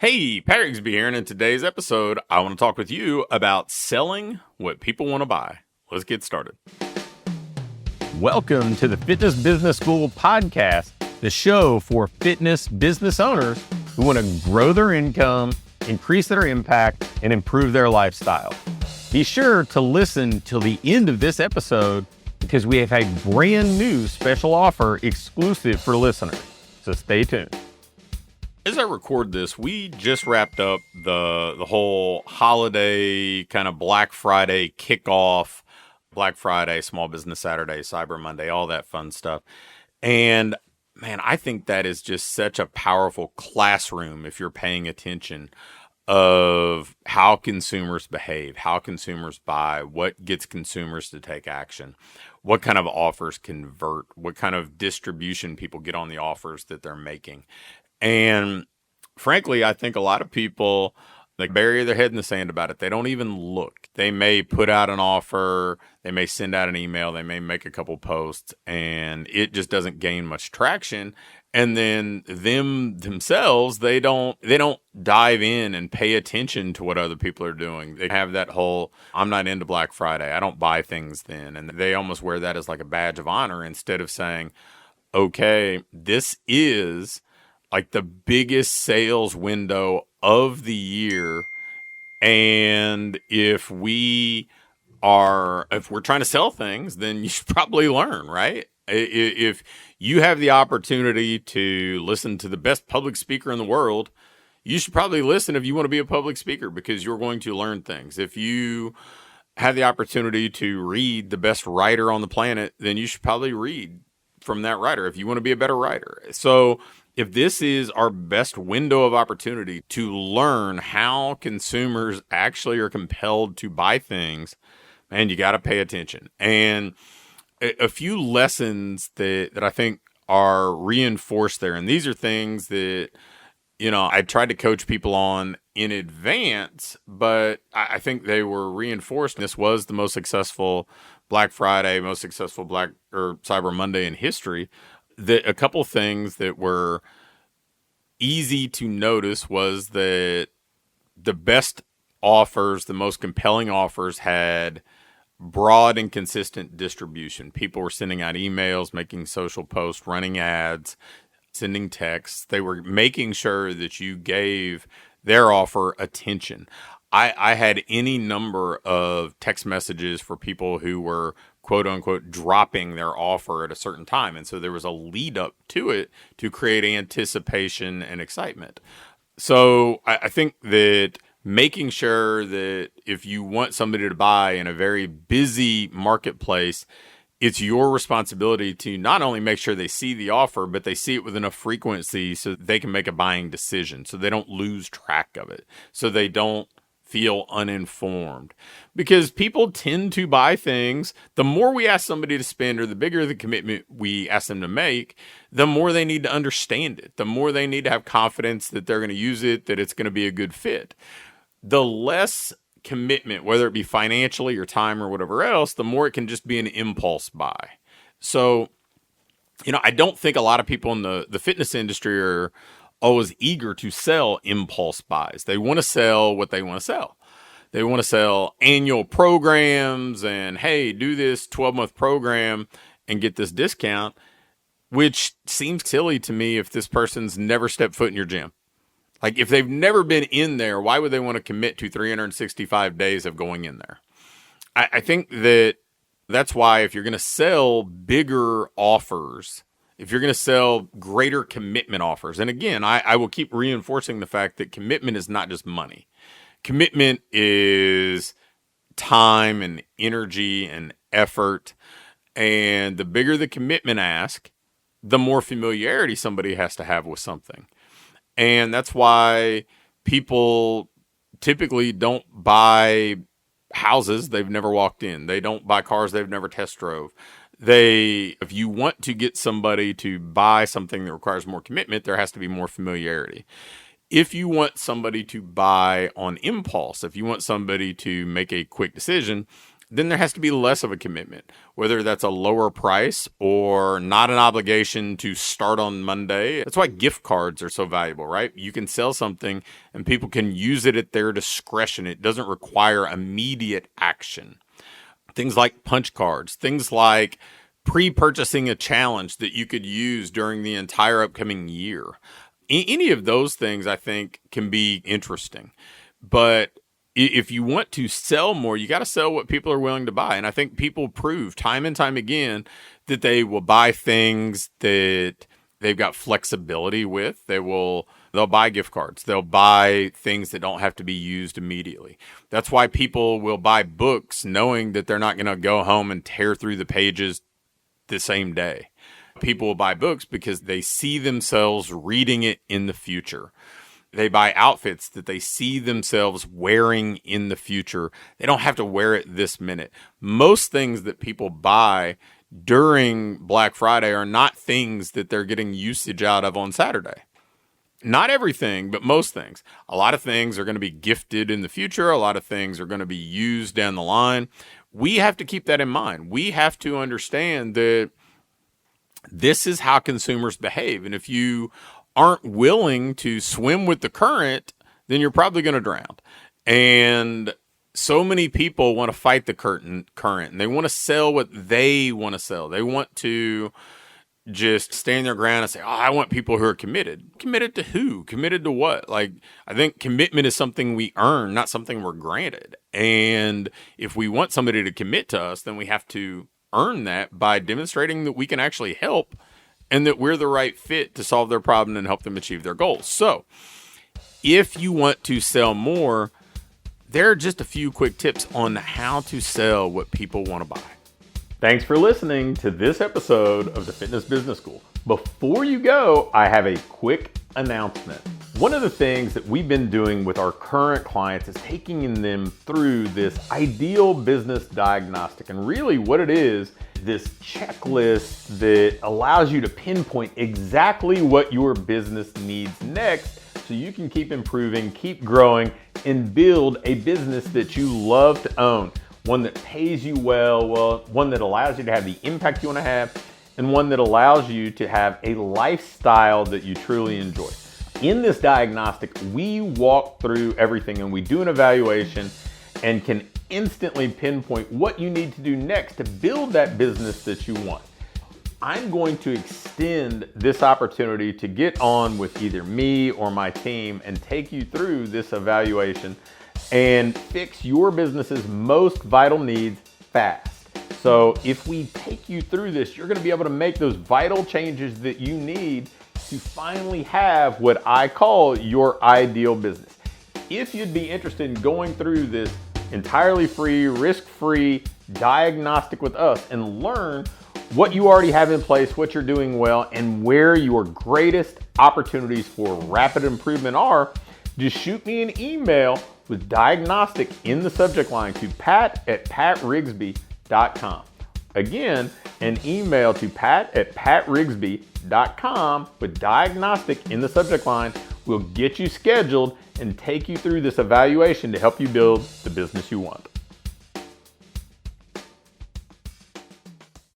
Hey, Pat Rigsby here, and in today's episode, I want to talk with you about selling what people want to buy. Let's get started. Welcome to the Fitness Business School podcast, the show for fitness business owners who want to grow their income, increase their impact, and improve their lifestyle. Be sure to listen till the end of this episode because we have a brand new special offer exclusive for listeners. So stay tuned. As I record this, we just wrapped up the whole holiday kind of Black Friday kickoff, Black Friday, Small Business Saturday, Cyber Monday, all that fun stuff. And man, I think that is just such a powerful classroom if you're paying attention of how consumers behave, how consumers buy, what gets consumers to take action, what kind of offers convert, what kind of distribution people get on the offers that they're making. And frankly, I think a lot of people, they bury their head in the sand about it. They don't even look. They may put out an offer, they may send out an email, they may make a couple posts, and it just doesn't gain much traction. And then themselves, they don't dive in and pay attention to what other people are doing. They have that whole, I'm not into Black Friday, I don't buy things then. And they almost wear that as like a badge of honor instead of saying, okay, this is like the biggest sales window of the year. And if we're trying to sell things, then you should probably learn, right? If you have the opportunity to listen to the best public speaker in the world, you should probably listen if you want to be a public speaker because you're going to learn things. If you have the opportunity to read the best writer on the planet, then you should probably read from that writer if you want to be a better writer. So if this is our best window of opportunity to learn how consumers actually are compelled to buy things, man, you got to pay attention. And a few lessons that I think are reinforced there, and these are things that, I tried to coach people on in advance, but I think they were reinforced. This was the most successful Black Friday, most successful Cyber Monday in history. A couple things that were easy to notice was that the best offers, the most compelling offers had broad and consistent distribution. People were sending out emails, making social posts, running ads, sending texts. They were making sure that you gave their offer attention. I had any number of text messages for people who were quote unquote dropping their offer at a certain time. And so there was a lead up to it to create anticipation and excitement. So I think that making sure that if you want somebody to buy in a very busy marketplace, it's your responsibility to not only make sure they see the offer, but they see it with enough frequency so that they can make a buying decision, so they don't lose track of it, so they don't feel uninformed. Because people tend to buy things, the more we ask somebody to spend or the bigger the commitment we ask them to make, the more they need to understand it, the more they need to have confidence that they're going to use it, that it's going to be a good fit. The less commitment, whether it be financially or time or whatever else, the more it can just be an impulse buy. So, I don't think a lot of people in the fitness industry are always eager to sell impulse buys. They want to sell what they want to sell. They want to sell annual programs and, hey, do this 12-month program and get this discount, which seems silly to me if this person's never stepped foot in your gym. Like, if they've never been in there, why would they want to commit to 365 days of going in there? I think that's why if you're going to sell bigger offers, if you're going to sell greater commitment offers, and again, I will keep reinforcing the fact that commitment is not just money. Commitment is time and energy and effort. And the bigger the commitment ask, the more familiarity somebody has to have with something. And that's why people typically don't buy houses they've never walked in. They don't buy cars they've never test drove. If you want to get somebody to buy something that requires more commitment, there has to be more familiarity. If you want somebody to buy on impulse, if you want somebody to make a quick decision, then there has to be less of a commitment, whether that's a lower price or not an obligation to start on Monday. That's why gift cards are so valuable, right? You can sell something and people can use it at their discretion. It doesn't require immediate action. Things like punch cards, things like pre-purchasing a challenge that you could use during the entire upcoming year. Any of those things, I think, can be interesting. But if you want to sell more, you got to sell what people are willing to buy. And I think people prove time and time again that they will buy things that they've got flexibility with. They'll buy gift cards. They'll buy things that don't have to be used immediately. That's why people will buy books knowing that they're not going to go home and tear through the pages the same day. People will buy books because they see themselves reading it in the future. They buy outfits that they see themselves wearing in the future. They don't have to wear it this minute. Most things that people buy during Black Friday are not things that they're getting usage out of on Saturday. Not everything, but most things. A lot of things are going to be gifted in the future. A lot of things are going to be used down the line. We have to keep that in mind. We have to understand that this is how consumers behave. And if you aren't willing to swim with the current, then you're probably going to drown. And so many people want to fight the current, and they want to sell what they want to sell. They want to just stand their ground and say, I want people who are committed. Committed to who? Committed to what? Like, I think commitment is something we earn, not something we're granted. And if we want somebody to commit to us, then we have to earn that by demonstrating that we can actually help and that we're the right fit to solve their problem and help them achieve their goals. So if you want to sell more, there are just a few quick tips on how to sell what people want to buy. Thanks for listening to this episode of the Fitness Business School. Before you go, I have a quick announcement. One of the things that we've been doing with our current clients is taking them through this ideal business diagnostic. And really what it is this checklist that allows you to pinpoint exactly what your business needs next so you can keep improving, keep growing, and build a business that you love to own. One that pays you well, one that allows you to have the impact you want to have, and one that allows you to have a lifestyle that you truly enjoy. In this diagnostic, we walk through everything and we do an evaluation and can instantly pinpoint what you need to do next to build that business that you want. I'm going to extend this opportunity to get on with either me or my team and take you through this evaluation and fix your business's most vital needs fast. So if we take you through this, you're going to be able to make those vital changes that you need to finally have what I call your ideal business. If you'd be interested in going through this entirely free, risk-free diagnostic with us and learn what you already have in place, what you're doing well, and where your greatest opportunities for rapid improvement are, just shoot me an email with diagnostic in the subject line to pat@patrigsby.com. Again, an email to pat@patrigsby.com with diagnostic in the subject line will get you scheduled and take you through this evaluation to help you build the business you want.